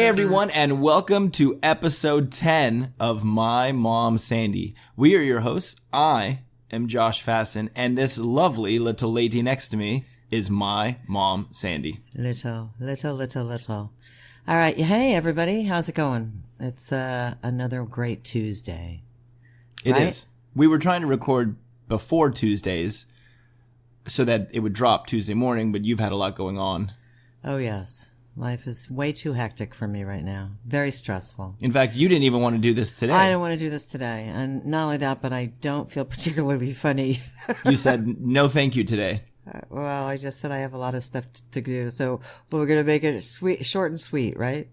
everyone, and welcome to episode 10 of My Mom Sandy. We are your hosts. I am Josh Fasten, and this lovely little lady next to me is my mom, Sandy. Little. All right. Hey, everybody. How's it going? It's another great Tuesday. It is. We were trying to record before Tuesdays so that it would drop Tuesday morning, but you've had a lot going on. Oh, yes. Life is way too hectic for me right now. Very stressful. In fact, you didn't even want to do this today. I don't want to do this today. And not only that, but I don't feel particularly funny. You said no thank you today. Well, I just said I have a lot of stuff to do. So we're going to make it short and sweet, right?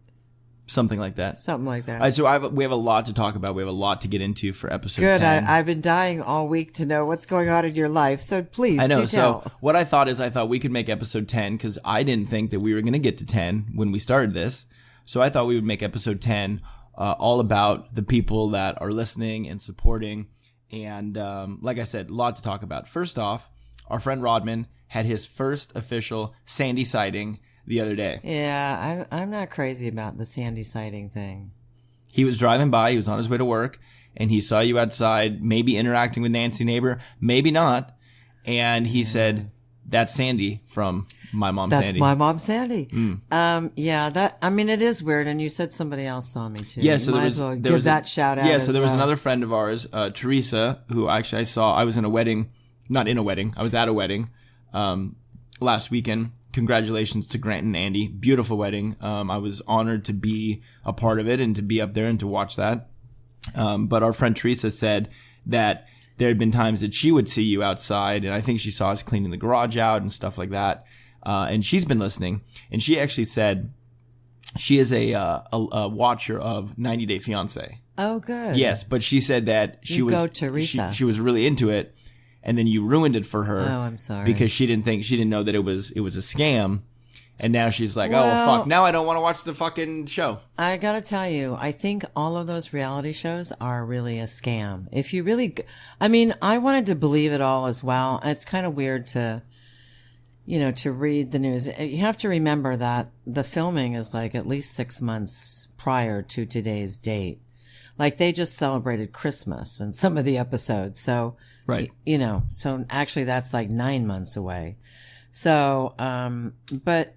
Something like that. Something like that. All right, so we have a lot to talk about. We have a lot to get into for episode 10. Good. I've been dying all week to know what's going on in your life. So please, I know. do tell. So what I thought we could make episode 10 because I didn't think that we were going to get to 10 when we started this. So I thought we would make episode 10 all about the people that are listening and supporting. And like I said, a lot to talk about. First off, our friend Rodman had his first official Sandy sighting the other day. Yeah, I'm not crazy about the Sandy sighting thing. He was driving by, he was on his way to work, and he saw you outside, maybe interacting with Nancy Neighbor, maybe not. And he said, that's Sandy from My Mom Sandy. That's My Mom Sandy. It is weird. And you said somebody else saw me too. Yeah, so you might as well give that shout out. Yeah, so there was another friend of ours, Teresa, who actually I was in a wedding, not in a wedding, I was at a wedding last weekend. Congratulations to Grant and Andy. Beautiful wedding. I was honored to be a part of it and to be up there and to watch that. But our friend Teresa said that there had been times that she would see you outside, and I think she saw us cleaning the garage out and stuff like that. And she's been listening. And she actually said she is a watcher of 90 Day Fiancé. Oh, good. Yes, but she said that she was really into it. And then you ruined it for her. Oh, I'm sorry. Because she didn't know that it was a scam. And now she's like, well, fuck, now I don't want to watch the fucking show. I gotta tell you, I think all of those reality shows are really a scam. If you really, I wanted to believe it all as well. It's kind of weird to read the news. You have to remember that the filming is like at least 6 months prior to today's date. Like they just celebrated Christmas in some of the episodes. So, right. So actually that's like 9 months away. So, but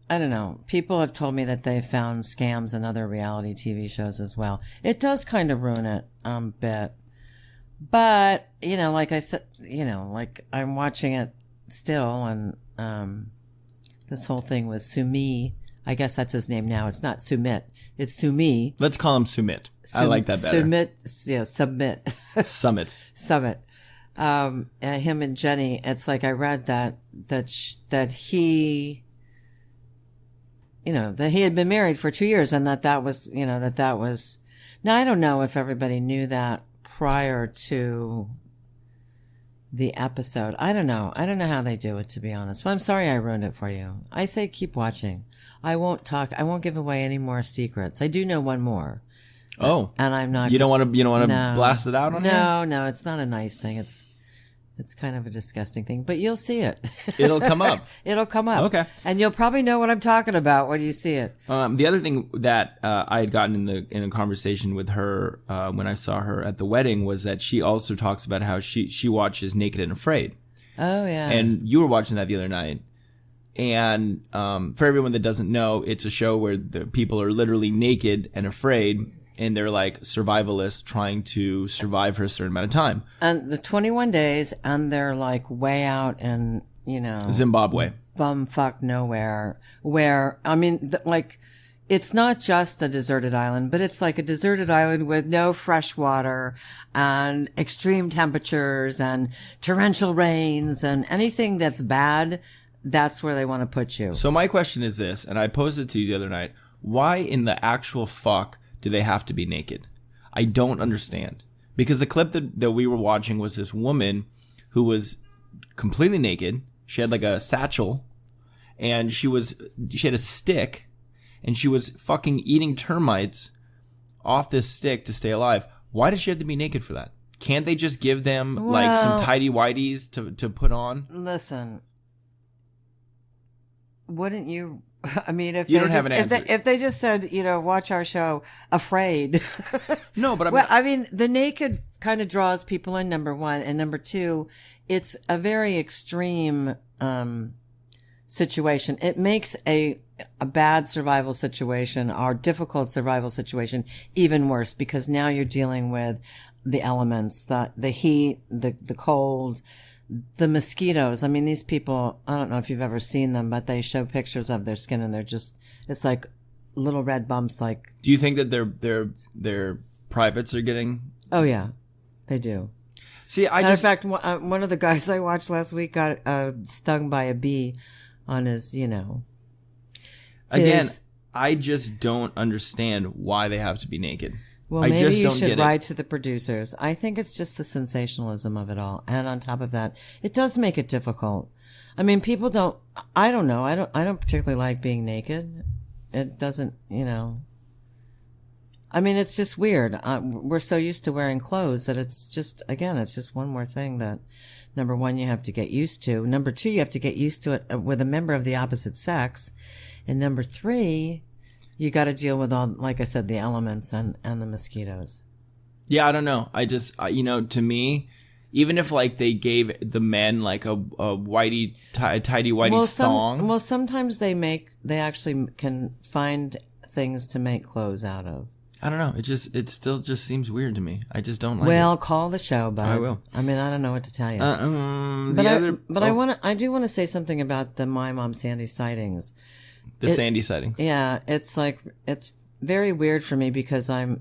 I don't know. People have told me that they found scams in other reality TV shows as well. It does kind of ruin it a bit. But, like I said, like I'm watching it still and, this whole thing with Sumi, I guess that's his name now. It's not Sumit. It's Sumi. Let's call him Sumit. I like that better. Submit. Summit. Him and Jenny, it's like I read that he, that he had been married for 2 years and that was, now I don't know if everybody knew that prior to the episode. I don't know how they do it, to be honest. But I'm sorry I ruined it for you. I say keep watching. I won't give away any more secrets. I do know one more. Oh. And I'm not. You don't want to blast it out on here? No, it's not a nice thing. It's kind of a disgusting thing, but you'll see it. It'll come up. It'll come up. Okay. And you'll probably know what I'm talking about when you see it. The other thing that I had gotten in a conversation with her when I saw her at the wedding was that she also talks about how she watches Naked and Afraid. Oh, yeah. And you were watching that the other night. And for everyone that doesn't know, it's a show where the people are literally naked and afraid, and they're like survivalists trying to survive for a certain amount of time. And the 21 days, and they're like way out in, Zimbabwe. Bumfuck nowhere. Where, it's not just a deserted island, but it's like a deserted island with no fresh water and extreme temperatures and torrential rains and anything that's bad. That's where they want to put you. So my question is this, and I posed it to you the other night. Why in the actual fuck do they have to be naked? I don't understand. Because the clip that we were watching was this woman who was completely naked. She had like a satchel, and she had a stick, and she was fucking eating termites off this stick to stay alive. Why does she have to be naked for that? Can't they just give them like some tighty-whities to put on? Listen. Wouldn't you I mean, if You they don't have an answer. if they just said, watch our show, Afraid. No, but I mean, the naked kind of draws people in, number one, and number two, it's a very extreme situation. It makes a bad survival situation or difficult survival situation even worse, because now you're dealing with the elements, the heat, the cold, the mosquitoes. I mean, these people, I don't know if you've ever seen them, but they show pictures of their skin and they're just, it's like little red bumps. Like, do you think that their privates are getting? Oh yeah, they do. See, Matter of fact, one of the guys I watched last week got stung by a bee on his, Again, I just don't understand why they have to be naked. Well, I maybe just you don't should get write to the producers. I think it's just the sensationalism of it all. And on top of that, it does make it difficult. I mean, people don't, I don't know. I don't particularly like being naked. It doesn't, I mean, it's just weird. We're so used to wearing clothes that it's just, again, it's just one more thing that, number one, you have to get used to. Number two, you have to get used to it with a member of the opposite sex. And number three, you got to deal with all, like I said, the elements and the mosquitoes. Yeah, I don't know. I just, to me, even if like they gave the men like a tidy whitey thong. Well, sometimes they actually can find things to make clothes out of. I don't know. It still just seems weird to me. I just don't like it. Well, call the show, bud. I will. I mean, I don't know what to tell you. I do want to say something about the My Mom Sandy sightings. Sandy sightings. Yeah, it's very weird for me because I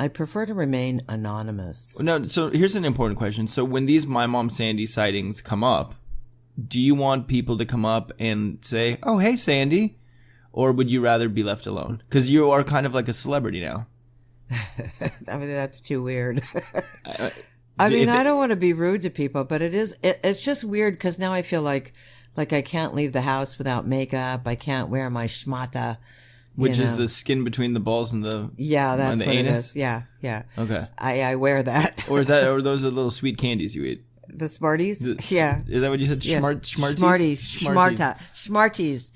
prefer to remain anonymous. No, so here's an important question. So when these My Mom Sandy sightings come up, do you want people to come up and say, "Oh, hey, Sandy," or would you rather be left alone? Because you are kind of like a celebrity now. I mean, that's too weird. I don't want to be rude to people, but it's just weird because now I feel like I can't leave the house without makeup. I can't wear my schmata. Which is the skin between the balls and the that's and the what anus? it is. Yeah. Okay. I wear that. Or those are little sweet candies you eat? The Smarties? Yeah. Is that what you said? Yeah. Smarties? Smarties.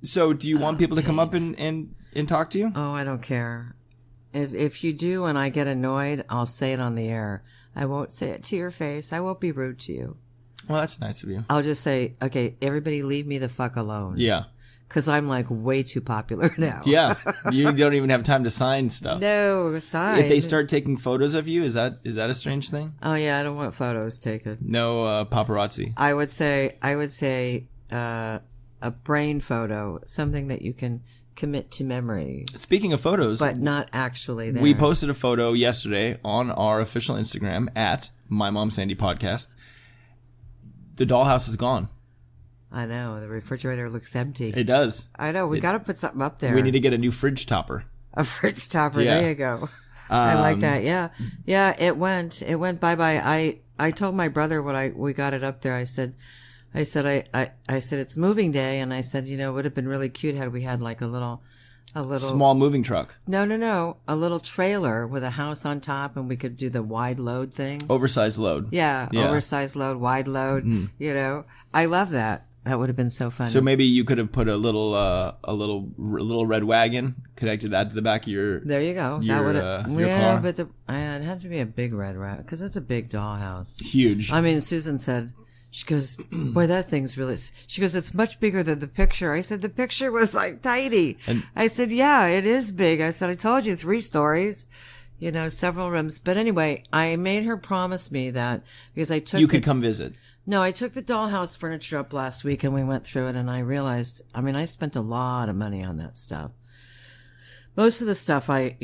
So do you want people to come up and talk to you? Oh, I don't care. If you do and I get annoyed, I'll say it on the air. I won't say it to your face. I won't be rude to you. Well, that's nice of you. I'll just say, okay, everybody leave me the fuck alone. Yeah. Because I'm like way too popular now. Yeah. You don't even have time to sign stuff. No, sign. If they start taking photos of you, is that a strange thing? Oh, yeah, I don't want photos taken. No paparazzi. I would say a brain photo, something that you can commit to memory. Speaking of photos. But not actually there. We posted a photo yesterday on our official Instagram at My Mom Sandy Podcast. The dollhouse is gone. I know. The refrigerator looks empty. It does. I know. We got to put something up there. We need to get a new fridge topper. A fridge topper. Yeah. There you go. I like that. Yeah. Yeah. It went bye-bye. I told my brother when we got it up there, I said, it's moving day. And I said, it would have been really cute had we had like a little small moving truck. No. A little trailer with a house on top and we could do the wide load thing. Oversized load. Yeah. Oversized load, wide load. I love that. That would have been so fun. So maybe you could have put a little red wagon, connected that to the back of your. There you go. Your car. But it'd have to be a big red wagon because it's a big dollhouse. Huge. I mean, Susan said, she goes, boy, that thing's really. She goes, it's much bigger than the picture. I said, the picture was like tiny. I said, yeah, it is big. I said, I told you 3 stories. Several rooms. But anyway, I made her promise me that because I took. You could come visit. No, I took the dollhouse furniture up last week and we went through it and I realized, I spent a lot of money on that stuff. Most of the stuff I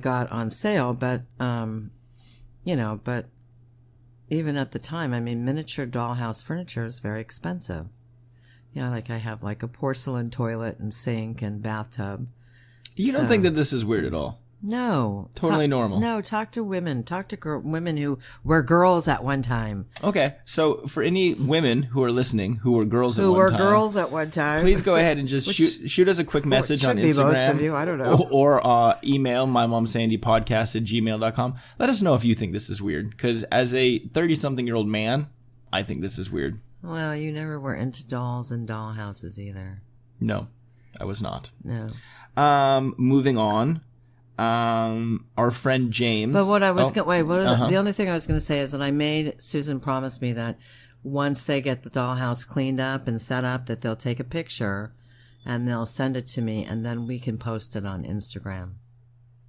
got on sale, but even at the time, miniature dollhouse furniture is very expensive. Like I have like a porcelain toilet and sink and bathtub. You don't think that this is weird at all? No. Totally normal. No, talk to women. Talk to women who were girls at one time. Okay, so for any women who are listening who were girls at one time, please go ahead and just shoot us a quick message on Instagram. Should be most of you, I don't know. Or email mymomsandypodcast@gmail.com. Let us know if you think this is weird, because as a 30-something-year-old man, I think this is weird. Well, you never were into dolls and dollhouses either. No, I was not. No. Moving on. Our friend James. But what I was the only thing I was going to say is that Susan promised me that once they get the dollhouse cleaned up and set up, that they'll take a picture and they'll send it to me, and then we can post it on Instagram.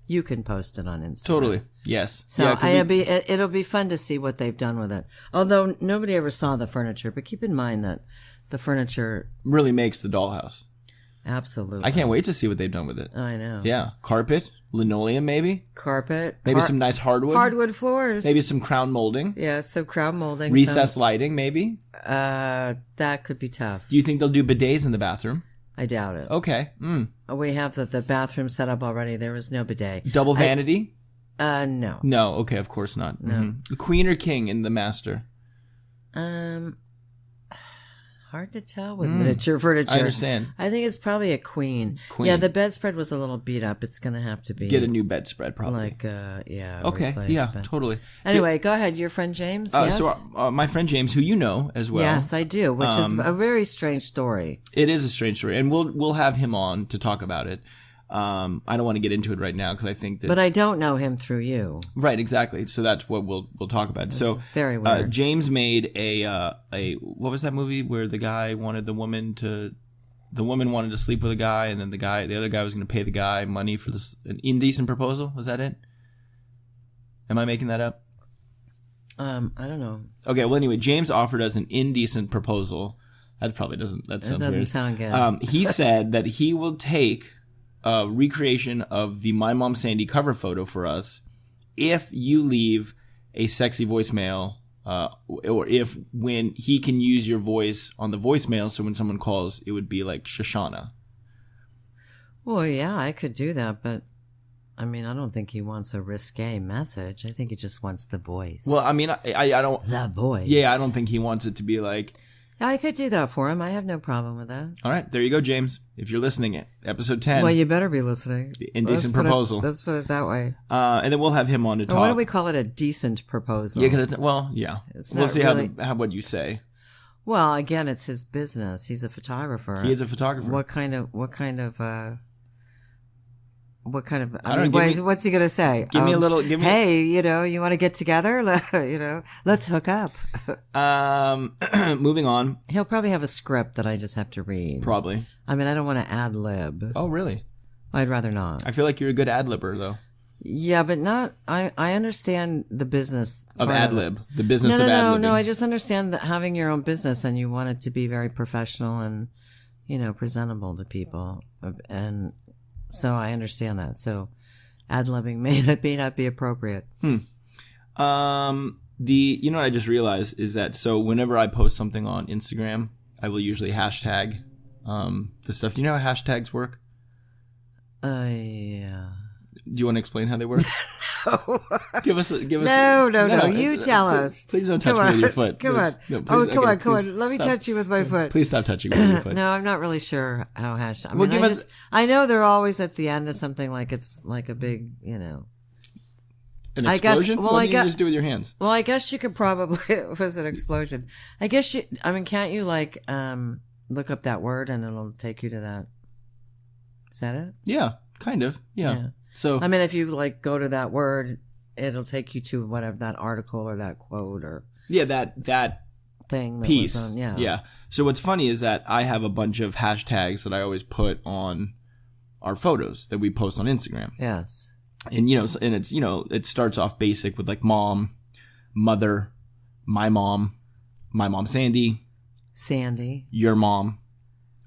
You can post it on Instagram. Totally. Yes. So it'll be fun to see what they've done with it. Although nobody ever saw the furniture, but keep in mind that the furniture really makes the dollhouse. Absolutely. I can't wait to see what they've done with it. I know. Yeah. Carpet, linoleum maybe. Carpet. Maybe some nice hardwood. Hardwood floors. Maybe some crown molding. Yeah, so crown molding. Recessed lighting maybe. That could be tough. Do you think they'll do bidets in the bathroom? I doubt it. Okay. We have the bathroom set up already. There was no bidet. Double vanity? No. No, okay, of course not. No. Mm-hmm. Queen or king in the master? Hard to tell with miniature furniture. I understand. I think it's probably a queen. Yeah, the bedspread was a little beat up. It's going to have to be... Get a new bedspread, probably. Okay, yeah, totally. Anyway, go ahead. Your friend James, yes? So my friend James, who you know as well. Yes, I do, which is a very strange story. It is a strange story, and we'll have him on to talk about it. I don't want to get into it right now because I think that... But I don't know him through you. Right, exactly. So that's what we'll talk about. So very weird. James made a what was that movie where the guy wanted the woman wanted to sleep with a guy, and then the other guy was going to pay the guy money for an indecent proposal? Was that it? Am I making that up? I don't know. Okay, well anyway, James offered us an indecent proposal. That probably doesn't. That sounds weird. Doesn't sound good. He said that he will take a recreation of the My Mom Sandy cover photo for us if you leave a sexy voicemail, or if when he can use your voice on the voicemail, so when someone calls, it would be like Shoshana. Well, yeah, I could do that, but I mean, I don't think he wants a risque message. I think he just wants the voice. Well, I mean, I don't... The voice. Yeah, I don't think he wants it to be like... I could do that for him. I have no problem with that. All right, there you go, James. If you're listening, episode 10. Well, you better be listening. The indecent proposal. Let's put it that way. And then we'll have him on to talk. Why do we call it a decent proposal? Yeah, because we'll see really... how what you say. Well, again, it's his business. He's a photographer. He is a photographer. What kind of what's he gonna say? Give me a little. Hey, you want to get together? Let's hook up. Moving on. He'll probably have a script that I just have to read. Probably. I mean, I don't want to ad lib. Oh, really? I'd rather not. I feel like you're a good ad libber, though. Yeah, but not. I understand the business of ad lib. The business of ad libbing. No. I just understand that having your own business and you want it to be very professional and presentable to people and. So I understand that. So ad-libbing may not be appropriate. You know what I just realized is that so whenever I post something on Instagram, I will usually hashtag the stuff. Do you know how hashtags work? Yeah. Do you want to explain how they work? No. Give us. No. You tell us. Please don't touch me with your foot. Come on. Come on. Let me touch you with my foot. Please stop touching me with your foot. No, I'm not really sure how hashtag. I know they're always at the end of something like it's like a big, An explosion? What do you just do with your hands? Well, I guess you could probably. It was an explosion. I guess can't you look up that word and it'll take you to that? Is that it? Yeah, kind of. Yeah. So I mean, if you go to that word, it'll take you to whatever that article or that quote or that thing that piece. Was on, yeah. So what's funny is that I have a bunch of hashtags that I always put on our photos that we post on Instagram. Yes. And and it's it starts off basic with mom, mother, my mom Sandy, your mom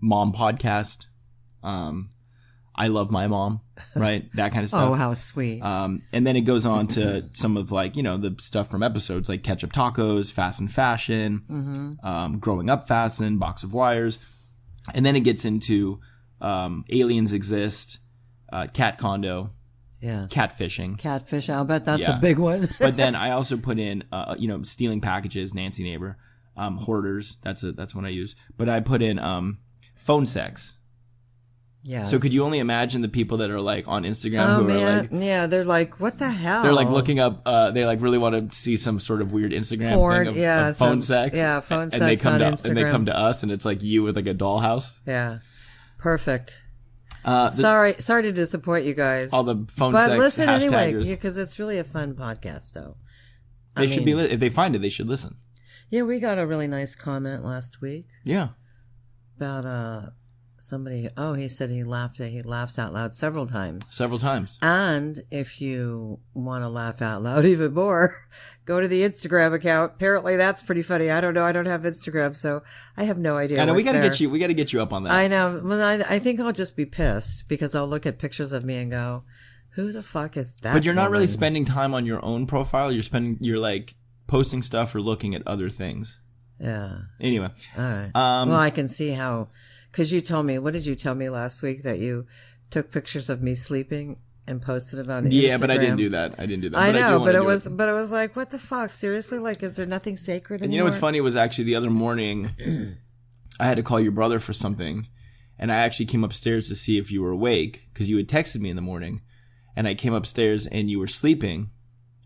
podcast, I love my mom, right? That kind of stuff. Oh, how sweet. And then it goes on to some of the stuff from episodes like Ketchup Tacos, Fast and Fashion, Growing Up Fasten, Box of Wires. And then it gets into Aliens Exist, Cat Condo, Catfishing. Catfish, I'll bet that's a big one. But then I also put in, Stealing Packages, Nancy Neighbor, Hoarders, that's one I use. But I put in phone sex. Yes. So could you only imagine the people that are on Instagram who are yeah, they're like, what the hell? They're looking up, they really want to see some sort of weird Instagram porn, thing of phone sex. Yeah, phone sex and they come on to, Instagram. And they come to us and it's you with a dollhouse. Yeah. Perfect. Sorry to disappoint you guys. All the phone but sex listen hashtaggers. anyway, because it's really a fun podcast, though. Should be if they find it, they should listen. Yeah, we got a really nice comment last week. Yeah. About somebody. Oh, he said he laughs out loud several times. Several times. And if you want to laugh out loud even more, go to the Instagram account. Apparently, that's pretty funny. I don't know. I don't have Instagram, so I have no idea. I know we got to get you up on that. I know. Well, I think I'll just be pissed because I'll look at pictures of me and go, "Who the fuck is that?" But you're not really spending time on your own profile. You're like posting stuff or looking at other things. Yeah. Anyway. All right. Well, I can see how. Because you told me, what did you tell me last week? That you took pictures of me sleeping and posted it on Instagram? Yeah, but I didn't do that. I know, but it was like, what the fuck? Seriously? Like, is there nothing sacred anymore? And you know what's funny was actually the other morning, I had to call your brother for something, and I actually came upstairs to see if you were awake, because you had texted me in the morning, and I came upstairs and you were sleeping,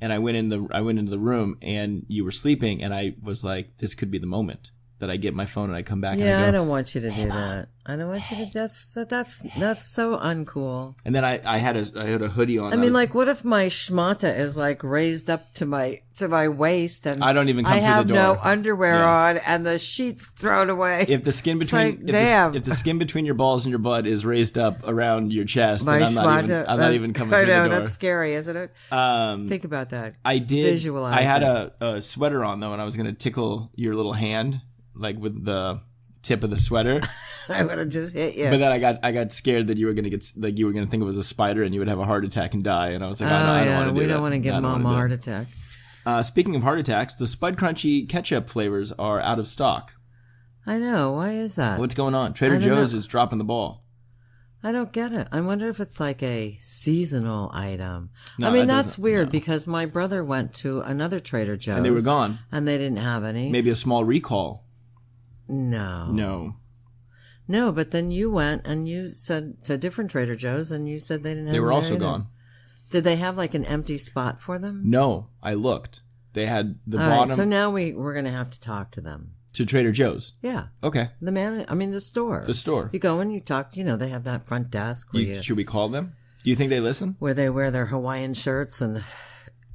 and I went into the room and you were sleeping, and I was like, this could be the moment that I get my phone and I come back. Yeah, and I don't want you to do that. I don't want you to. That's so uncool. And then I had a hoodie on. I mean, like, what if my schmata is like raised up to my waist and I don't even come I through have the door. no underwear on and the sheets thrown away. If the skin between if the skin between your balls and your butt is raised up around your chest, then I'm not even coming through the door. That's scary, isn't it? Think about that. I did. Visualize. I had a sweater on though, and I was gonna tickle your little hand, like with the tip of the sweater. I would have just hit you. But then I got scared that you were gonna think it was a spider and you would have a heart attack and die. And I was like, I don't want to do that. We don't want to give Mom a heart attack. Speaking of heart attacks, the Spud Crunchy ketchup flavors are out of stock. I know. Why is that? What's going on? Trader Joe's is dropping the ball. I don't get it. I wonder if it's like a seasonal item. No, I mean, that's weird because my brother went to another Trader Joe's. And they were gone. And they didn't have any. Maybe a small recall. No, but then you went and you said to different Trader Joe's and you said they didn't have. They were also either. gone. Did they have like an empty spot for them? No, I looked. They had the All bottom. Right, so now we're going to have to talk to them. To Trader Joe's? Yeah. Okay. The store. The store. You go and you talk, they have that front desk. Should we call them? Do you think they listen? Where they wear their Hawaiian shirts and,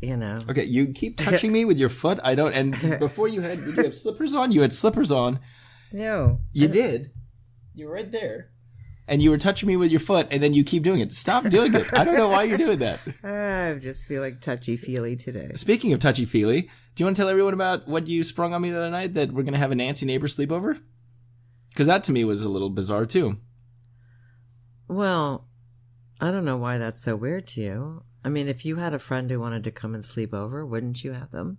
Okay, you keep touching me with your foot. I don't, and before did you have slippers on? You had slippers on. No. You did. You're right there. And you were touching me with your foot, and then you keep doing it. Stop doing it. I don't know why you're doing that. I just feel like touchy-feely today. Speaking of touchy-feely, do you want to tell everyone about what you sprung on me the other night, that we're going to have a Nancy Neighbor sleepover? Because that to me was a little bizarre, too. Well, I don't know why that's so weird to you. I mean, if you had a friend who wanted to come and sleep over, wouldn't you have them?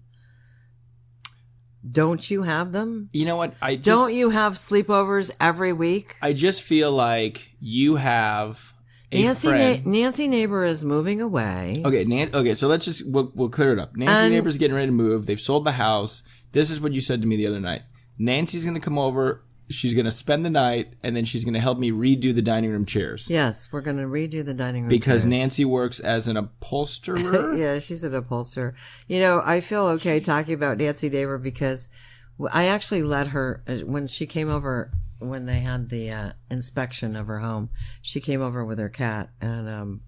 Don't you have them? You know what? Don't you have sleepovers every week? I just feel like you have a friend. Nancy Neighbor is moving away. Okay, so let's just, we'll clear it up. Nancy Neighbor's getting ready to move. They've sold the house. This is what you said to me the other night. Nancy's going to come over. She's going to spend the night, and then she's going to help me redo the dining room chairs. Yes, we're going to redo the dining room because chairs. Nancy works as an upholsterer. Yeah, she's an upholsterer. I feel okay talking about Nancy Neighbor because I actually let her, when she came over, when they had the inspection of her home, she came over with her cat. And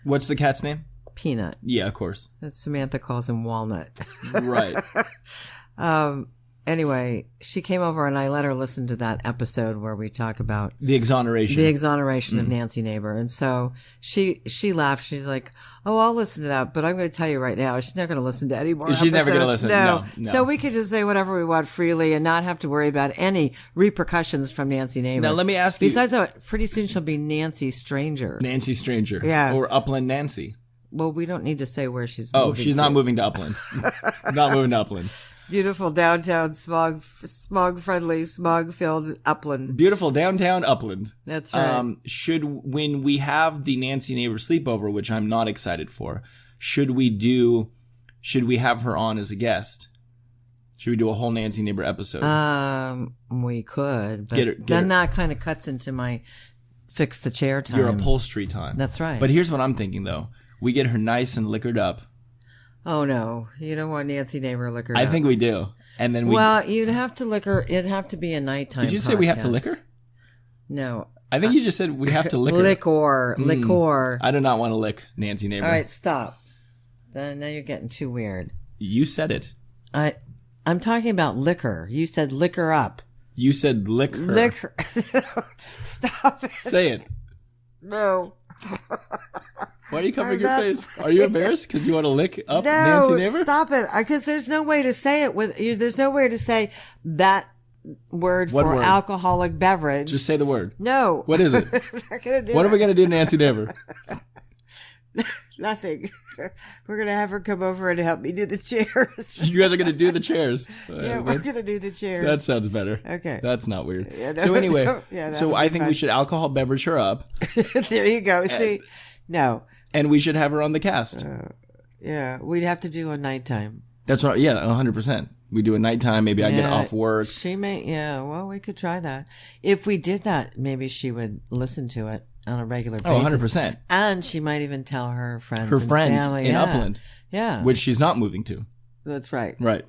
what's the cat's name? Peanut. Yeah, of course. Samantha calls him Walnut. Right. Anyway, she came over and I let her listen to that episode where we talk about the exoneration of Nancy Neighbor. And so she laughed. She's like, "Oh, I'll listen to that, but I'm going to tell you right now, she's not going to listen to any more episodes." She's never going to listen. No. So we could just say whatever we want freely and not have to worry about any repercussions from Nancy Neighbor. Now let me ask you. Besides that, pretty soon she'll be Nancy Stranger. Nancy Stranger. Yeah. Or Upland Nancy. Well, we don't need to say where she's moving. Oh, she's not moving to Upland. Not moving to Upland. Beautiful downtown smog-friendly, smog-filled Upland. Beautiful downtown Upland. That's right. When we have the Nancy Neighbor sleepover, which I'm not excited for, should we have her on as a guest? Should we do a whole Nancy Neighbor episode? We could, but then that kind of cuts into my fix the chair time. Your upholstery time. That's right. But here's what I'm thinking, though. We get her nice and liquored up. Oh, no. You don't want Nancy Neighbor liquored up. I think we do. And then Well, you'd have to liquor. It'd have to be a nighttime Did you say we have to liquor? No. I think you just said we have to lick her. Liquor. I do not want to lick Nancy Neighbor. All right, stop. Now you're getting too weird. You said it. I'm talking about liquor. You said liquor up. You said lick her. Liquor. Stop it. Say it. No. Why are you covering your face? Are you embarrassed because you want to lick up Nancy Neighbor? No, stop it. Because there's no way to say it there's no way to say that word What for word? alcoholic beverage. Just say the word. No. What is it? Not gonna do What it. are we going to do, Nancy Neighbor? Nothing. We're going to have her come over and help me do the chairs. You guys are going to do Yeah, we're going to do the chairs. That sounds better. Okay. That's not weird. Yeah, no, So anyway, no, yeah, so I think we should alcohol beverage her up. There you go. See? No. And we should have her on the cast. Yeah, we'd have to do a nighttime. That's right. Yeah, 100%. We do a nighttime. Maybe I get off work. She may, well, we could try that. If we did that, maybe she would listen to it on a regular basis. 100%. And she might even tell her friends Her and friends family. in Upland. Yeah. Which she's not moving to. That's right. Right.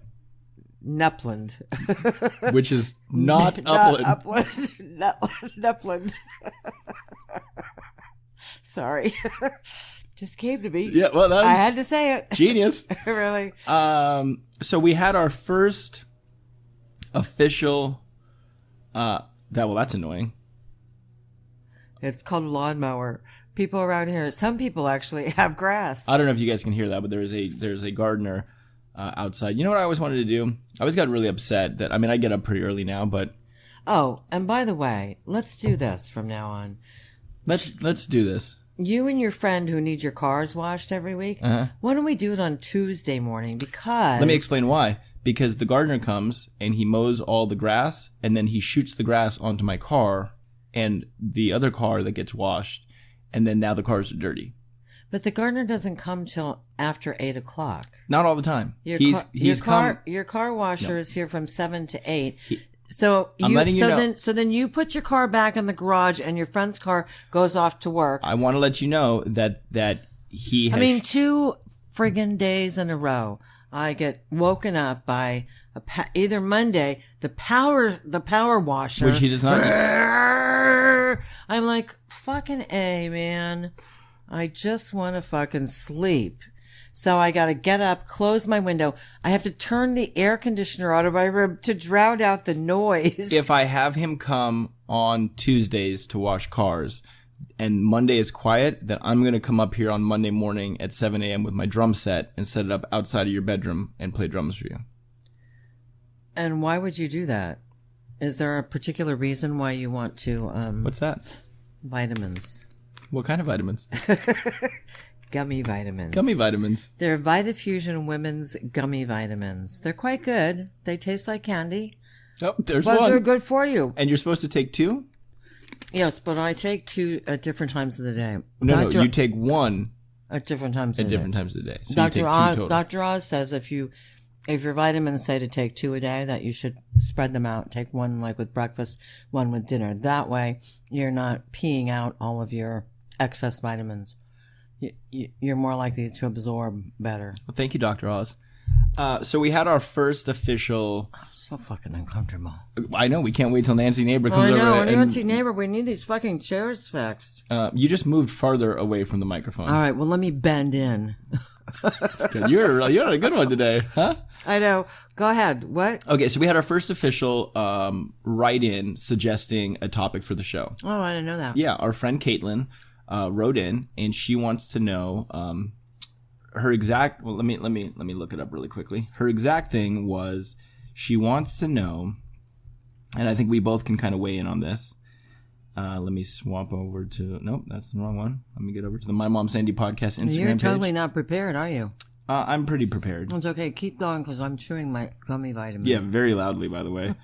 Nupland. Which is not Upland. Nupland. Sorry. Just came to me. Yeah, well, that was I had to say it. genius. Really. So we had our first official, that's annoying. It's called a lawnmower. People around here, some people actually have grass. I don't know if you guys can hear that, but there's a gardener outside. You know what I always wanted to do? I always got really upset that, I get up pretty early now, but. Oh, and by the way, let's do this from now on. Let's do this. You and your friend who need your cars washed every week, why don't we do it on Tuesday morning? Because... Let me explain why. Because the gardener comes and he mows all the grass and then he shoots the grass onto my car and the other car that gets washed. And then now the cars are dirty. But the gardener doesn't come till after 8 o'clock. Not all the time. Your car washer is here from 7 to 8. So then you put your car back in the garage and your friend's car goes off to work. I want to let you know that he has... 2 friggin' days in a row, I get woken up by either Monday, the power washer. Which he does not do. I'm like, fucking A, man. I just want to fucking sleep. So I got to get up, close my window. I have to turn the air conditioner out of my room to drown out the noise. If I have him come on Tuesdays to wash cars and Monday is quiet, then I'm going to come up here on Monday morning at 7 a.m. with my drum set and set it up outside of your bedroom and play drums for you. And why would you do that? Is there a particular reason why you want to... What's that? Vitamins. What kind of vitamins? Gummy vitamins. Gummy vitamins. They're VitaFusion Women's Gummy Vitamins. They're quite good. They taste like candy. Oh, there's but one. They're good for you. And you're supposed to take 2? Yes, but I take 2 at different times of the day. No, you take 1 at different times of the day. At different times of the day. So Dr. Oz says if your vitamins say to take 2 a day, that you should spread them out. Take 1 like with breakfast, 1 with dinner. That way, you're not peeing out all of your excess vitamins. You're more likely to absorb better. Well, thank you, Dr. Oz. So we had our first official... So fucking uncomfortable. I know. We can't wait till Nancy Neighbor comes over. I know. Nancy Neighbor, we need these fucking chairs fixed. You just moved farther away from the microphone. All right. Well, let me bend in. You're a good one today, huh? I know. Go ahead. What? Okay, so we had our first official write-in suggesting a topic for the show. Oh, I didn't know that. Yeah, our friend Caitlyn wrote in, and she wants to know her exact. Well, let me look it up really quickly. Her exact thing was she wants to know, and I think we both can kind of weigh in on this. Let me swap over to... Nope, that's the wrong one. Let me get over to the My Mom Sandy podcast Instagram page. You're totally not prepared, are you? I'm pretty prepared. It's okay. Keep going because I'm chewing my gummy vitamin. Yeah, very loudly, by the way.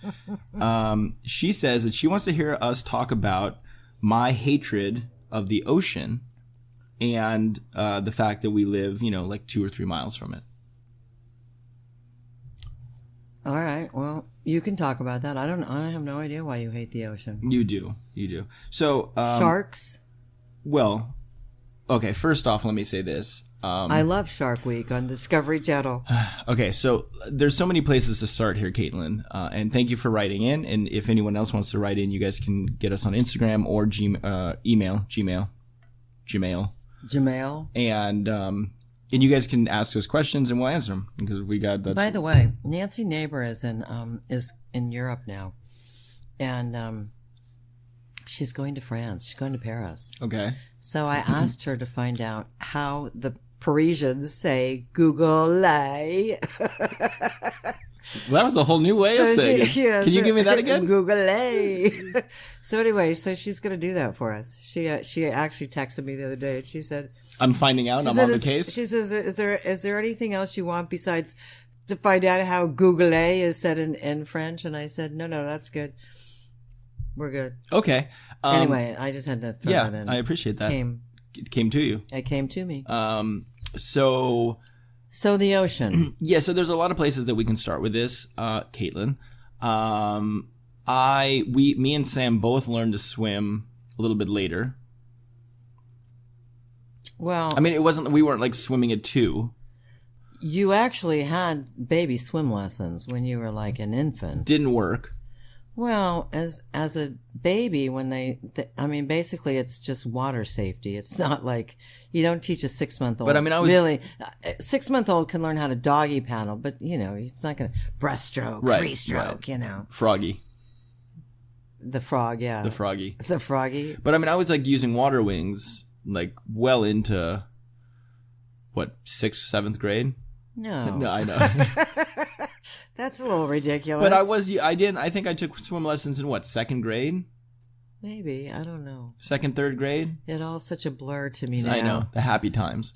She says that she wants to hear us talk about my hatred of the ocean and the fact that we live, like 2 or 3 miles from it. All right. Well, you can talk about that. I have no idea why you hate the ocean. You do. So sharks. Well, okay, first off, let me say this. I love Shark Week on Discovery Channel. Okay, so there's so many places to start here, Caitlyn. And thank you for writing in. And if anyone else wants to write in, you guys can get us on Instagram or Gmail. And you guys can ask us questions and we'll answer them because we got that. By the way, Nancy Neighbor is in Europe now, and she's going to France. She's going to Paris. Okay. So I asked her to find out how the Parisians say Google. Well, that was a whole new way of saying it. Can you give me that again? Google. So anyway, so she's going to do that for us. She actually texted me the other day and she said, I'm finding out. I'm on the case. She says, is there anything else you want besides to find out how Google is said in French? And I said, no, that's good. We're good. Okay. Anyway, I just had to throw that in. I appreciate that. It came to you. It came to me. So the ocean. Yeah, so there's a lot of places that we can start with this, Caitlyn. Me and Sam both learned to swim a little bit later. Well, I mean, we weren't like swimming at 2. You actually had baby swim lessons when you were like an infant. Didn't work. Well, as a baby, when basically it's just water safety. It's not like you don't teach a 6-month-old. But I mean, really, a 6-month-old can learn how to doggy paddle, but it's not going to breaststroke, free stroke, Froggy. The frog, yeah. The froggy. The froggy. But I mean, I was like using water wings like well into what, 6th, 7th grade? No, I know. That's a little ridiculous. But I think I took swim lessons in what, 2nd grade? Maybe, I don't know. 2nd, 3rd grade? It all's such a blur to me now. I know, the happy times.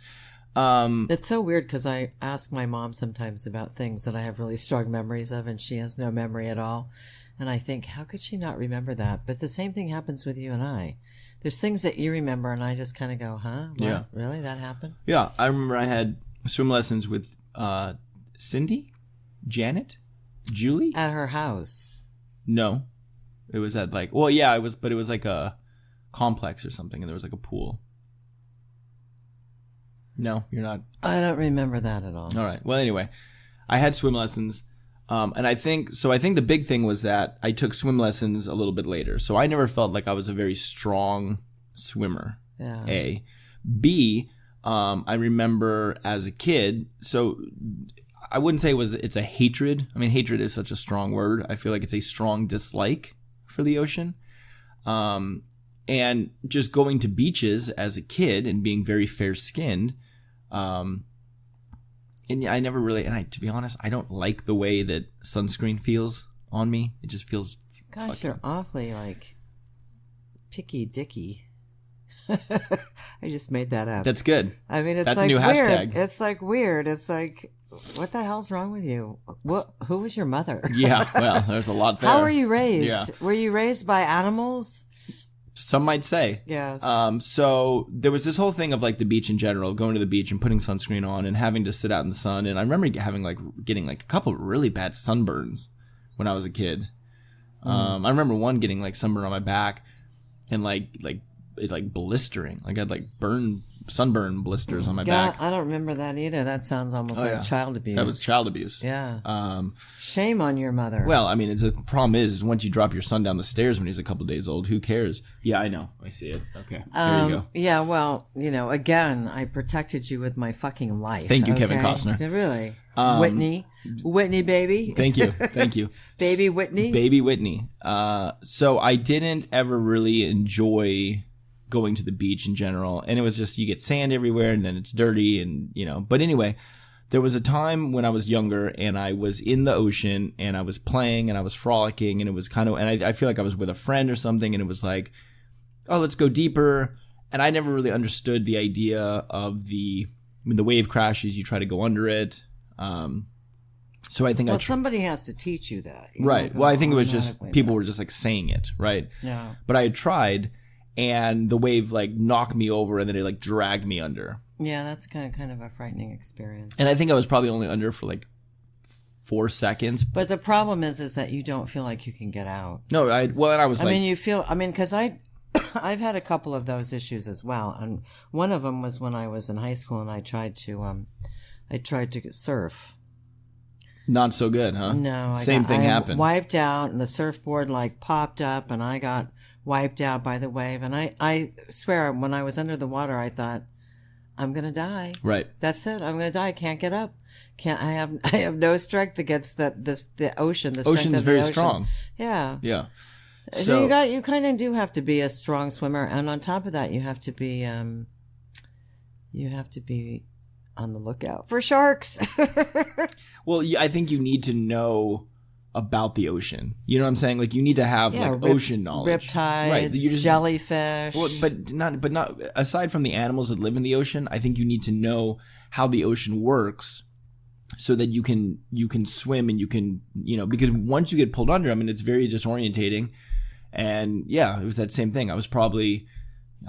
It's so weird because I ask my mom sometimes about things that I have really strong memories of and she has no memory at all. And I think, how could she not remember that? But the same thing happens with you and I. There's things that you remember and I just kind of go, huh? What? Yeah. Really? That happened? Yeah, I remember I had swim lessons with Cindy? Janet? Julie? At her house. No. It was at it was like a complex or something and there was like a pool. No, you're not. I don't remember that at all. All right. Well, anyway, I had swim lessons. And I think the big thing was that I took swim lessons a little bit later. So I never felt like I was a very strong swimmer. Yeah. A. B, I remember as a kid, so I wouldn't say it's a hatred. I mean, hatred is such a strong word. I feel like it's a strong dislike for the ocean. And just going to beaches as a kid and being very fair-skinned, and I never really, to be honest, I don't like the way that sunscreen feels on me. It just feels. Gosh, you're awfully like picky dicky. I just made that up. That's good. I mean, it's That's like a new weird. hashtag. It's like weird. It's like, what the hell's wrong with you? Who was your mother? Yeah, well, there's a lot there. How were you raised? Yeah. Were you raised by animals? Some might say. Yes. So there was this whole thing of like the beach in general, going to the beach and putting sunscreen on and having to sit out in the sun. And I remember getting a couple of really bad sunburns when I was a kid. I remember one getting like sunburn on my back and it's like blistering. Like I had like sunburn blisters on my back. I don't remember that either. That sounds almost like child abuse. That was child abuse. Yeah. Shame on your mother. Well, I mean, the problem is once you drop your son down the stairs when he's a couple days old, who cares? Yeah, I know. I see it. Okay. There you go. Yeah, well, again, I protected you with my fucking life. Thank you, Kevin Costner. Really? Whitney, baby. Thank you. Baby Whitney. Baby Whitney. So I didn't ever really enjoy going to the beach in general, and it was just you get sand everywhere and then it's dirty and but anyway, there was a time when I was younger and I was in the ocean and I was playing and I was frolicking and it was kind of, and I feel like I was with a friend or something and it was like, oh, let's go deeper. And I never really understood the idea of the wave crashes, you try to go under it. So I think somebody has to teach you that. Right. Well, I think it was just people were just like saying it, right? Yeah. But I had tried and the wave like knocked me over and then it like dragged me under. Yeah, that's kind of a frightening experience. And I think I was probably only under for like 4 seconds. But the problem is that you don't feel like you can get out. No, and I was I mean, you feel, because I I've had a couple of those issues as well, and one of them was when I was in high school and I tried to surf. Not so good, huh? No, Same thing happened. Wiped out, and the surfboard like popped up, and I got wiped out by the wave. And I swear, when I was under the water, I thought, I'm gonna die. Right. That's it. I'm gonna die. I can't get up. I have no strength against the ocean. The Ocean's of very the ocean. strong. Yeah. Yeah. So you kind of do have to be a strong swimmer, and on top of that, you have to be on the lookout for sharks. Well, I think you need to know about the ocean. You know what I'm saying? Like, you need to have ocean knowledge. Riptides, right. jellyfish. Well, but not aside from the animals that live in the ocean, I think you need to know how the ocean works so that you can swim and you can, because once you get pulled under, I mean, it's very disorientating. And yeah, it was that same thing. I was probably,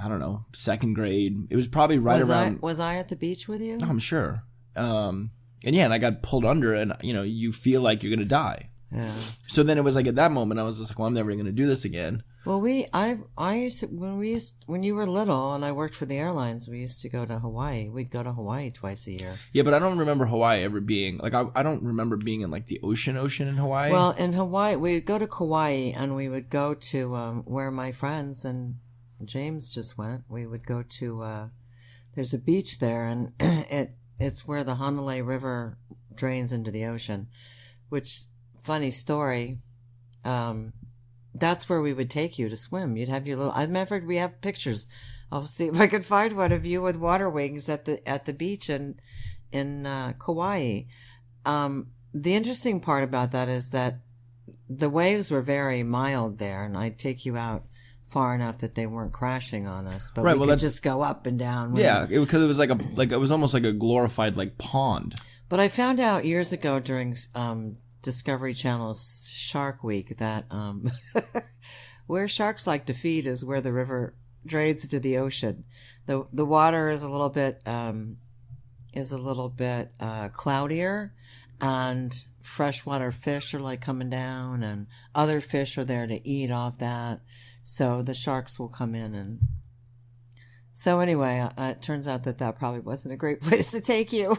I don't know, second grade. It was probably around. Was I at the beach with you? Oh, I'm sure. And I got pulled under, and you feel like you're gonna die. Yeah. So then it was like at that moment I was just like, well, I'm never gonna do this again. Well, I used to, when you were little and I worked for the airlines, we used to go to Hawaii. We'd go to Hawaii twice a year. Yeah, but I don't remember Hawaii ever being like I don't remember being in like the ocean in Hawaii. Well, in Hawaii, we'd go to Kauai, and we would go to where my friends and James just went. We would go to there's a beach there, and it's where the Honolulu River drains into the ocean. Which, funny story. That's where we would take you to swim. You'd have your little. I remember we have pictures. I'll see if I can find one of you with water wings at the beach in Kauai. The interesting part about that is that the waves were very mild there, and I'd take you out far enough that they weren't crashing on us, but we could just go up and down. Yeah, because it was it was almost like a glorified like pond. But I found out years ago during Discovery Channel's Shark Week that where sharks like to feed is where the river drains into the ocean. The water is a little bit cloudier, and freshwater fish are like coming down, and other fish are there to eat off that. So the sharks will come in, and so anyway, it turns out that probably wasn't a great place to take you.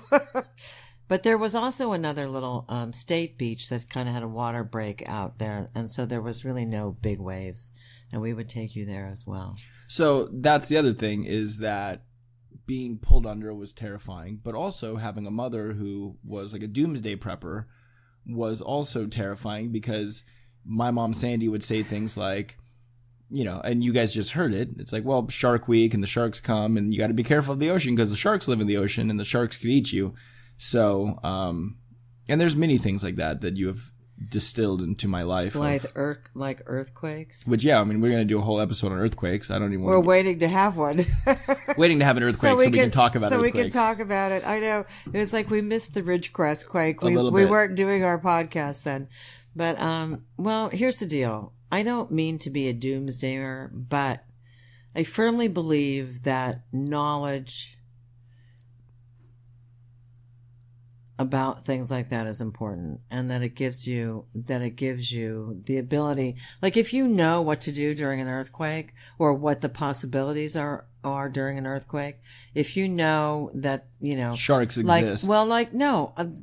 But there was also another little state beach that kind of had a water break out there, and so there was really no big waves, and we would take you there as well. So that's the other thing, is that being pulled under was terrifying, but also having a mother who was like a doomsday prepper was also terrifying, because my mom Sandy would say things like, and you guys just heard it. It's like, well, Shark Week and the sharks come, and you got to be careful of the ocean because the sharks live in the ocean and the sharks could eat you. So, and there's many things like that you have distilled into my life. Like earthquakes? Which, yeah, I mean, we're going to do a whole episode on earthquakes. I don't even want We're waiting to have one. Waiting to have an earthquake so we can talk about earthquakes. So we can talk about it. I know. It was like we missed the Ridgecrest quake. We weren't doing our podcast then. But, well, here's the deal. I don't mean to be a doomsdayer, but I firmly believe that knowledge about things like that is important, and that it gives you the ability, like if you know what to do during an earthquake or what the possibilities are during an earthquake, if you know that, sharks exist.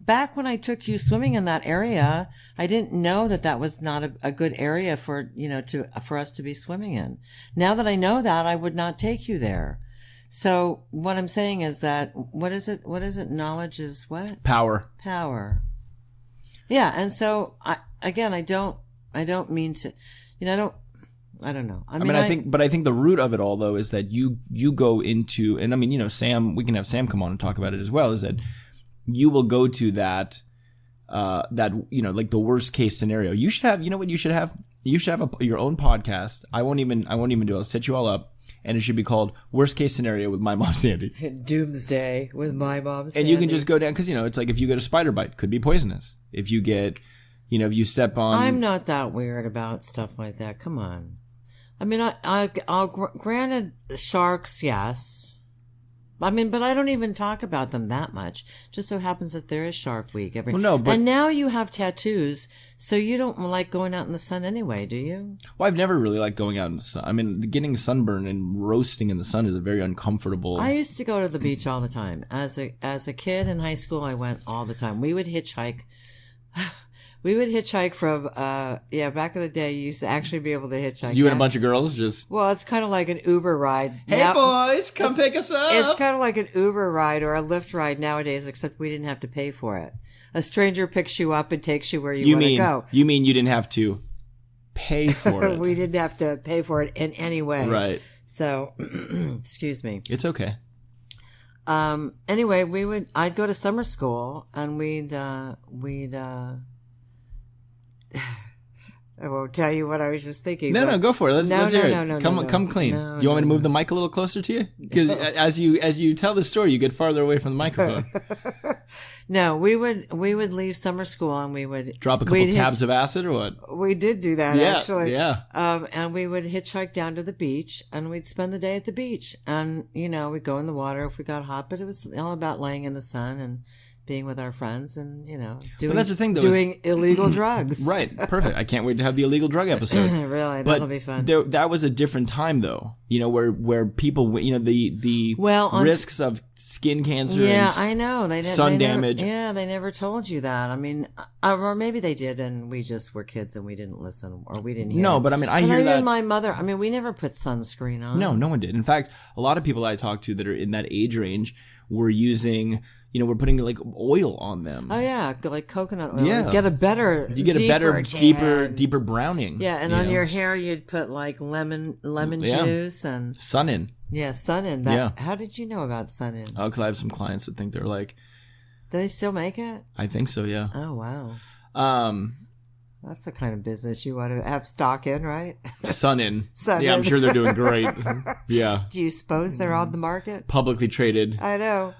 Back when I took you swimming in that area, I didn't know that was not a good area for us to be swimming in. Now that I know that, I would not take you there. So what I'm saying is that, what is it? Knowledge is what? Power. Yeah. And so I don't mean to, I don't know. I think the root of it all though is that you go into, and I mean, Sam, we can have Sam come on and talk about it as well, is that you will go to that like the worst case scenario. You should have, what you should have? You should have your own podcast. I won't even do it. I'll set you all up. And it should be called Worst Case Scenario with My Mom Sandy. Doomsday with My Mom Sandy. And you can just go down, because, it's like if you get a spider bite, could be poisonous. If you get, if you step on... I'm not that weird about stuff like that. Come on. I mean, I'll granted, sharks, yes. I mean, but I don't even talk about them that much. Just so happens that there is Shark Week every. Well, no, but and now you have tattoos, so you don't like going out in the sun anyway, do you? well, I've never really liked going out in the sun. I mean, getting sunburned and roasting in the sun is a very uncomfortable. I used to go to the beach all the time. As a kid in high school, I went all the time. We would hitchhike. We would hitchhike from, back in the day, you used to actually be able to hitchhike. You and a bunch of girls just... Well, it's kind of like an Uber ride. Hey, now, boys, come pick us up. It's kind of like an Uber ride or a Lyft ride nowadays, except we didn't have to pay for it. A stranger picks you up and takes you where you want to go. You mean you didn't have to pay for it? We didn't have to pay for it in any way. Right. So, excuse me. It's okay. Anyway, I'd go to summer school and we'd I won't tell you what I was just thinking. No, go for it. Let's hear it. No, come clean. No, Do you want me to move the mic a little closer to you? Because as you tell the story, you get farther away from the microphone. No, we would leave summer school and we would drop a couple tabs of acid or what? We did do that actually. Yeah. And we would hitchhike down to the beach and we'd spend the day at the beach. And we'd go in the water if we got hot, but it was all about laying in the sun and being with our friends and, doing, that's the thing, though, doing illegal drugs. Right. Perfect. I can't wait to have the illegal drug episode. Really, that'll be fun. That was a different time, though, where people, the risks of skin cancer and I know. sun damage. They never told you that. I mean, or maybe they did and we just were kids and we didn't listen or we didn't hear. No, but I mean, I hear that. My mother, we never put sunscreen on. No one did. In fact, a lot of people I talk to that are in that age range were using... we're putting like oil on them. Oh yeah, like coconut oil. Yeah. You get a better, deeper browning. Yeah, and on your hair you'd put like lemon juice and Sun-In. Yeah, Sun-In. How did you know about Sun-In? Oh, because I have some clients that think they're like. Do they still make it? I think so. Yeah. Oh wow. That's the kind of business you want to have stock in, right? Sun-In. Yeah, I'm sure they're doing great. Yeah. Do you suppose they're on the market? Publicly traded. I know.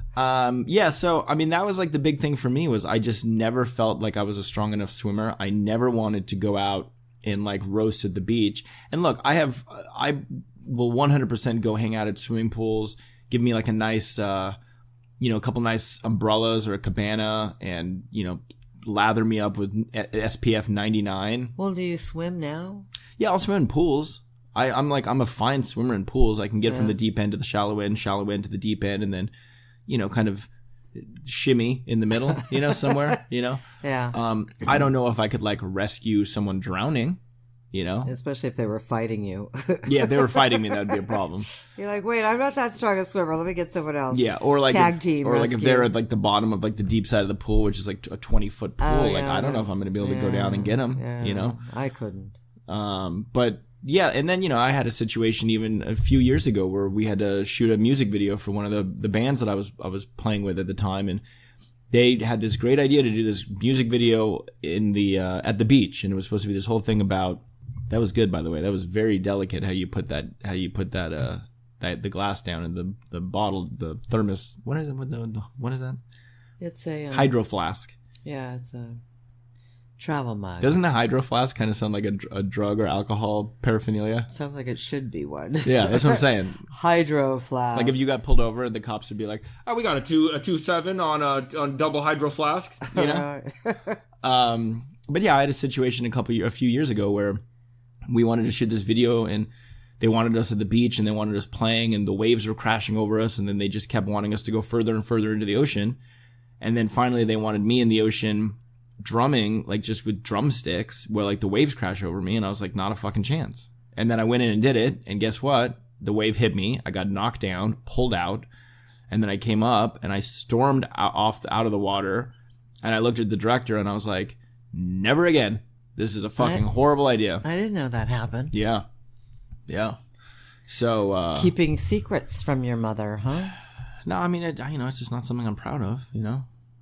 So, that was like the big thing for me was I just never felt like I was a strong enough swimmer. I never wanted to go out and like roast at the beach. And look, I will 100% go hang out at swimming pools, give me like a nice, a couple nice umbrellas or a cabana and, lather me up with SPF 99. Well, do you swim now? Yeah, I'll swim in pools. I'm a fine swimmer in pools. I can get from the deep end to the shallow end to the deep end, and then, kind of shimmy in the middle, somewhere, Yeah. I don't know if I could like rescue someone drowning, Especially if they were fighting you. Yeah, if they were fighting me, that would be a problem. You're like, wait, I'm not that strong a swimmer. Let me get someone else. Yeah, or like tag team, or rescue. like if they're at like the bottom of like the deep side of the pool, which is like a 20-foot pool. I don't know if I'm going to be able to go down and get them. Yeah, I couldn't. But yeah, and then I had a situation even a few years ago where we had to shoot a music video for one of the bands that I was playing with at the time, and they had this great idea to do this music video in the at the beach, and it was supposed to be this whole thing about. That was good, by the way. That was very delicate how you put that the glass down in the bottle, the thermos. What is it? What is that? It's a hydro flask. Yeah, it's a travel mug. Doesn't a hydro flask kind of sound like a drug or alcohol paraphernalia? Sounds like it should be one. Yeah, that's what I'm saying. Hydro flask. Like if you got pulled over and the cops would be like, "Oh, we got a 2.7 on double hydro flask," But yeah, I had a situation a few years ago where we wanted to shoot this video and they wanted us at the beach and they wanted us playing and the waves were crashing over us, and then they just kept wanting us to go further and further into the ocean. And then finally they wanted me in the ocean drumming, like just with drumsticks where like the waves crash over me, and I was like, not a fucking chance. And then I went in and did it, and guess what? The wave hit me, I got knocked down, pulled out, and then I came up and I stormed out of the water, and I looked at the director and I was like, never again. This is a fucking horrible idea. I didn't know that happened. Yeah. So keeping secrets from your mother, huh? No, I mean, it's just not something I'm proud of,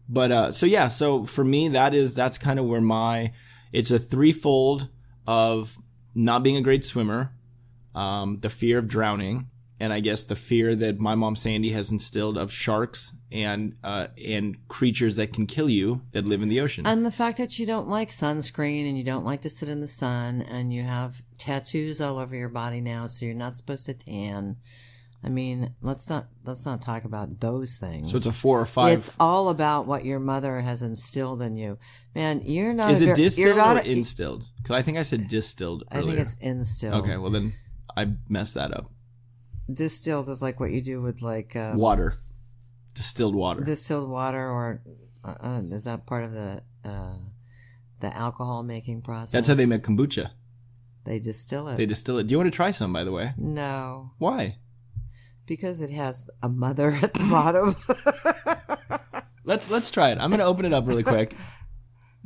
But so for me, that's kind of where it's a threefold of not being a great swimmer, the fear of drowning, and I guess the fear that my mom Sandy has instilled of sharks and creatures that can kill you that live in the ocean. And the fact that you don't like sunscreen and you don't like to sit in the sun and you have tattoos all over your body now, so you're not supposed to tan. I mean, let's not talk about those things. So it's a 4 or 5. It's all about what your mother has instilled in you. Man, you're not. Is it distilled or instilled? Because I think I said distilled earlier. I think it's instilled. Okay, well then I messed that up. Distilled is like what you do with like water, distilled water. Distilled water, or is that part of the alcohol making process? That's how they make kombucha. They distill it. Do you want to try some, by the way? No. Why? Because it has a mother at the bottom. Let's try it. I'm going to open it up really quick.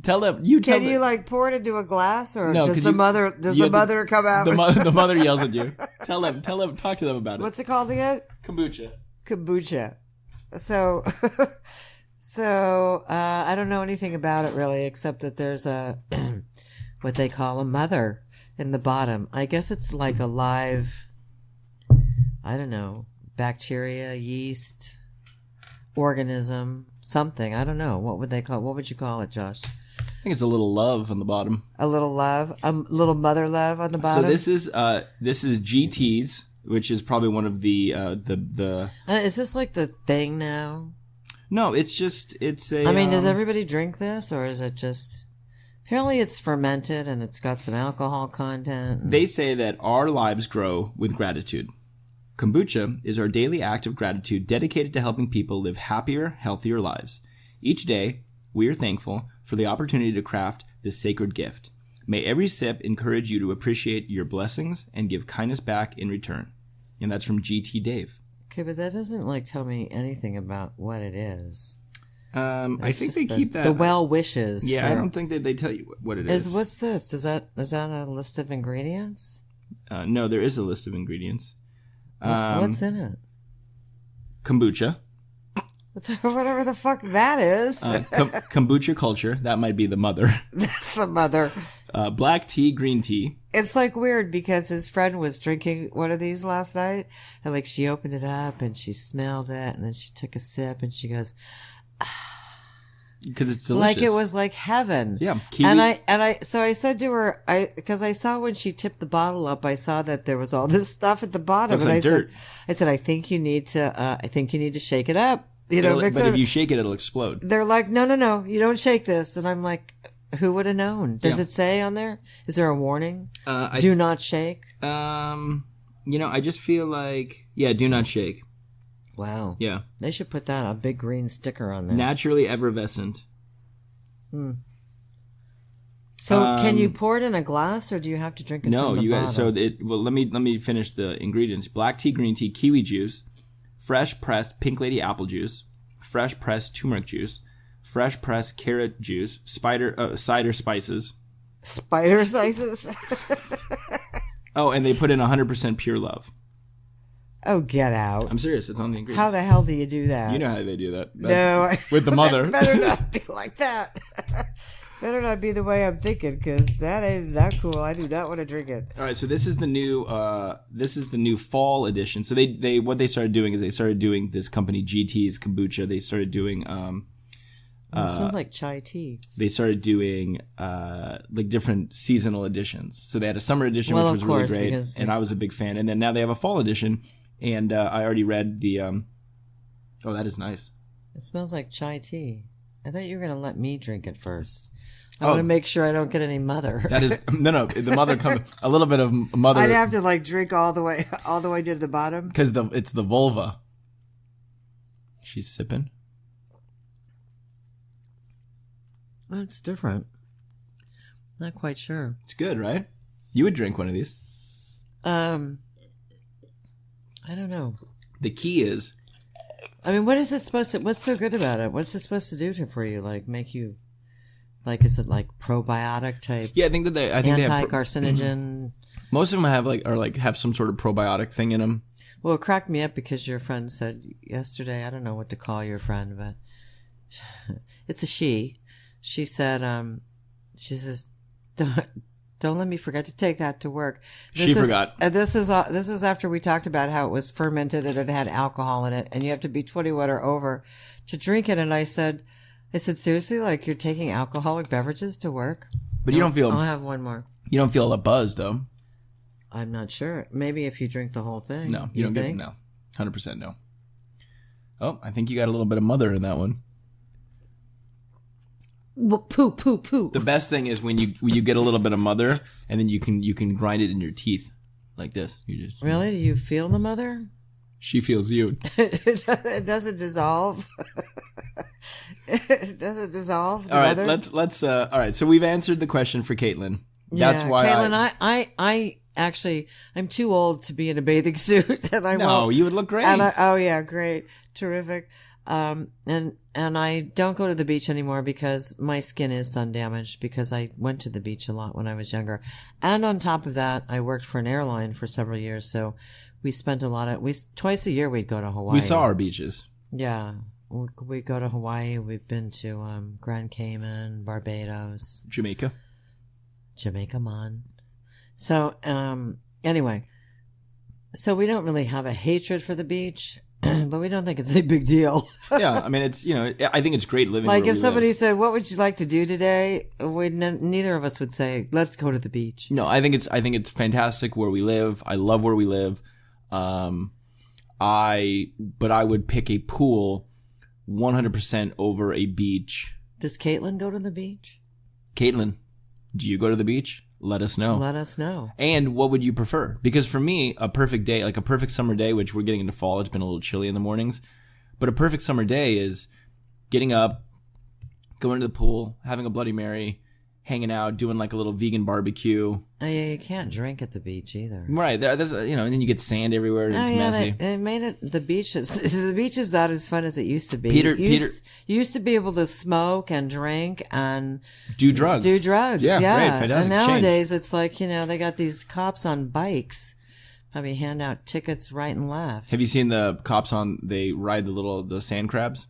Tell them. Can you like pour it into a glass, or no, does the mother come out? The mother yells at you. Tell them. Talk to them about it. What's it called again? Kombucha. So, I don't know anything about it really, except that there's a what they call a mother in the bottom. I guess it's like a live, I don't know, bacteria, yeast, organism, something. I don't know. What would you call it, Josh? I think it's a little love on the bottom. A little love, a little mother love on the bottom. So this is GT's, which is probably one of the. Is this like the thing now? No, it's a. I mean, does everybody drink this, or is it just? Apparently, it's fermented and it's got some alcohol content. They say that our lives grow with gratitude. Kombucha is our daily act of gratitude dedicated to helping people live happier, healthier lives. Each day, we are thankful for the opportunity to craft this sacred gift. May every sip encourage you to appreciate your blessings and give kindness back in return. And that's from GT Dave. Okay, but that doesn't like tell me anything about what it is. I think they keep that. The well wishes. Yeah, I don't think that they tell you what it is. What's this? Is that a list of ingredients? No, there is a list of ingredients. What's in it? Kombucha. Whatever the fuck that is. Kombucha culture. That might be the mother. That's the mother. Black tea, green tea. It's like weird because his friend was drinking one of these last night, and like she opened it up and she smelled it, and then she took a sip and she goes, because it's delicious. Like it was like heaven. Yeah. Kiwi. So I said to her, because I saw when she tipped the bottle up, I saw that there was all this stuff at the bottom. Looks like dirt. I said, I think you need to shake it up. You know, but if you shake it, it'll explode. They're like, no, you don't shake this. And I'm like, who would have known? Does it say on there? Is there a warning? Do not shake? I just feel like, do not shake. Wow. Yeah. They should put that, a big green sticker on there. Naturally effervescent. So can you pour it in a glass, or do you have to drink it from the bottle? Let me finish the ingredients. Black tea, green tea, kiwi juice, fresh pressed pink lady apple juice, fresh pressed turmeric juice, fresh pressed carrot juice, cider spices. Spider slices? Oh, and they put in 100% pure love. Oh, get out. I'm serious. It's on the ingredients. How the hell do you do that? You know how they do that. With the mother. Better not be like that. Better not be the way I'm thinking, because that is not cool. I do not want to drink it. All right, so this is the new fall edition. So they what they started doing is they started doing this company GT's kombucha. They started doing it smells like chai tea. They started doing like different seasonal editions. So they had a summer edition, which was really great, and I was a big fan. And then now they have a fall edition, and I already read the. Oh, that is nice. It smells like chai tea. I thought you were going to let me drink it first. I want to make sure I don't get any mother. That is no. The mother comes a little bit of mother. I'd have to like drink all the way to the bottom because it's the vulva. She's sipping. Well, it's different. Not quite sure. It's good, right? You would drink one of these. I don't know. The key is. I mean, what is it supposed to? What's so good about it? What's it supposed to do for you? Like make you. Like, is it like probiotic type? Yeah, I think they have anti-carcinogen. Most of them have some sort of probiotic thing in them. Well, it cracked me up because your friend said yesterday, I don't know what to call your friend, but it's a she. She said, she says, don't let me forget to take that to work. She forgot. This is after we talked about how it was fermented and it had alcohol in it, and you have to be 21 or over to drink it. And I said, seriously, like you're taking alcoholic beverages to work? But you don't feel... I'll have one more. You don't feel a buzz, though. I'm not sure. Maybe if you drink the whole thing. No, you don't get it. No. 100% no. Oh, I think you got a little bit of mother in that one. Well, poo. The best thing is when you get a little bit of mother, and then you can grind it in your teeth like this. You just Really? Do you feel the mother? She feels you. It doesn't dissolve. It doesn't dissolve. All right, let's. All right, so we've answered the question for Caitlyn. That's why Caitlyn, I actually, I'm too old to be in a bathing suit, and I won't. No, you would look great. Oh yeah, great, terrific. And I don't go to the beach anymore because my skin is sun damaged because I went to the beach a lot when I was younger. And on top of that, I worked for an airline for several years. So we spent twice a year we'd go to Hawaii. We saw our beaches. Yeah. We go to Hawaii. We've been to Grand Cayman, Barbados. Jamaica, man. So, anyway. So we don't really have a hatred for the beach. But we don't think it's a big deal. Yeah, I mean, it's, I think it's great living. Like if somebody said, "What would you like to do today?" Neither of us would say, "Let's go to the beach." No, I think it's fantastic where we live. I love where we live. But I would pick a pool 100% over a beach. Does Caitlyn go to the beach? Caitlyn, do you go to the beach? Let us know. Let us know. And what would you prefer? Because for me, a perfect day, like a perfect summer day, which we're getting into fall, it's been a little chilly in the mornings, but a perfect summer day is getting up, going to the pool, having a Bloody Mary, hanging out, doing like a little vegan barbecue. Oh yeah, you can't drink at the beach either. Right. There's, and then you get sand everywhere and it's messy. They made it, the beach is not as fun as it used to be. You used to be able to smoke and drink and do drugs. Yeah, great, fantastic. And nowadays it's like, they got these cops on bikes. Probably hand out tickets right and left. Have you seen the cops they ride the sand crabs?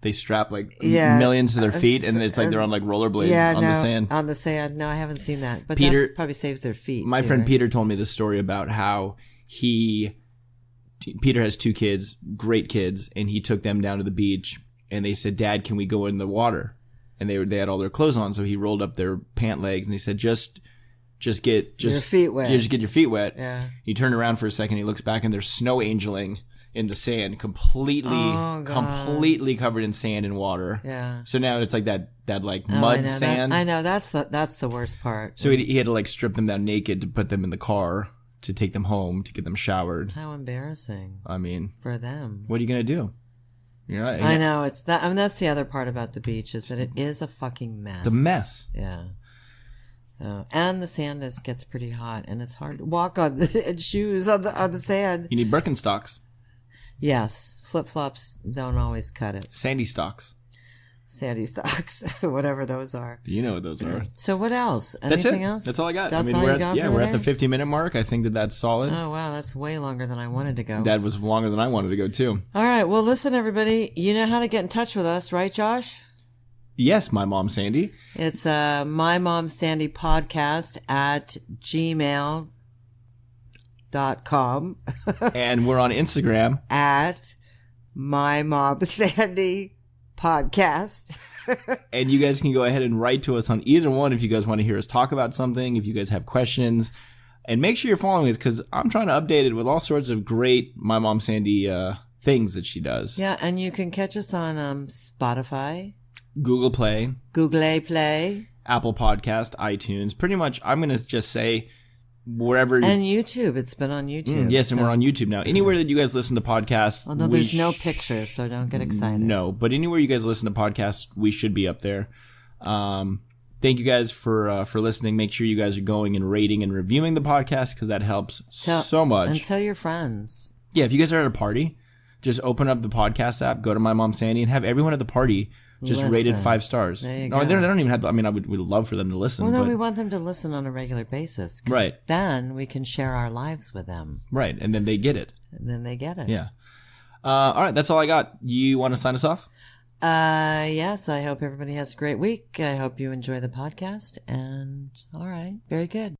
They strap millions to their feet, and it's like they're on like rollerblades on the sand. On the sand. No, I haven't seen that. But Peter that probably saves their feet. My friend Peter told me this story about how Peter has 2 kids, great kids, and he took them down to the beach, and they said, "Dad, can we go in the water?" And they had all their clothes on, so he rolled up their pant legs, and he said, "Just get your feet wet. Yeah, just get your feet wet." Yeah. He turned around for a second, he looks back, and they're snow angeling in the sand, completely covered in sand and water. Yeah. So now it's like that mud sand. I know that's the worst part. So he had to strip them down naked to put them in the car to take them home to get them showered. How embarrassing. I mean, for them. What are you gonna do? I know it's that. I mean, that's the other part about the beach is that it is a fucking mess. It's a mess. Yeah. And the sand gets pretty hot, and it's hard to walk on the shoes on the sand. You need Birkenstocks. Yes, flip-flops don't always cut it. Sandy stocks, whatever those are. You know what those are. So what else? Anything else? That's all I got. That's all you got for we're at the 50-minute mark. I think that's solid. Oh, wow, that's way longer than I wanted to go. That was longer than I wanted to go, too. All right, well, listen, everybody. You know how to get in touch with us, right, Josh? Yes, my mom, Sandy. It's My Mom Sandy Podcast at gmail.com. And we're on Instagram at My Mom Sandy Podcast. And you guys can go ahead and write to us on either one if you guys want to hear us talk about something, if you guys have questions. And make sure you're following us because I'm trying to update it with all sorts of great My Mom Sandy things that she does. Yeah, and you can catch us on Spotify, Google Play, Apple Podcast, iTunes. Pretty much, I'm going to just say wherever. And YouTube. It's been on YouTube. Yes, and we're on YouTube now. Anywhere that you guys listen to podcasts. Although there's no pictures, so don't get excited. No, but anywhere you guys listen to podcasts, we should be up there. Thank you guys for listening. Make sure you guys are going and rating and reviewing the podcast because that helps so much. And tell your friends. Yeah, if you guys are at a party, just open up the podcast app, go to My Mom Sandy, and have everyone at the party just rated 5 stars. There you no, go. they don't even have to, I mean, we'd love for them to listen. Well, no, we want them to listen on a regular basis. Right. Then we can share our lives with them. Right, and then they get it. Yeah. All right, that's all I got. You want to sign us off? Yes, I hope everybody has a great week. I hope you enjoy the podcast. And all right, very good.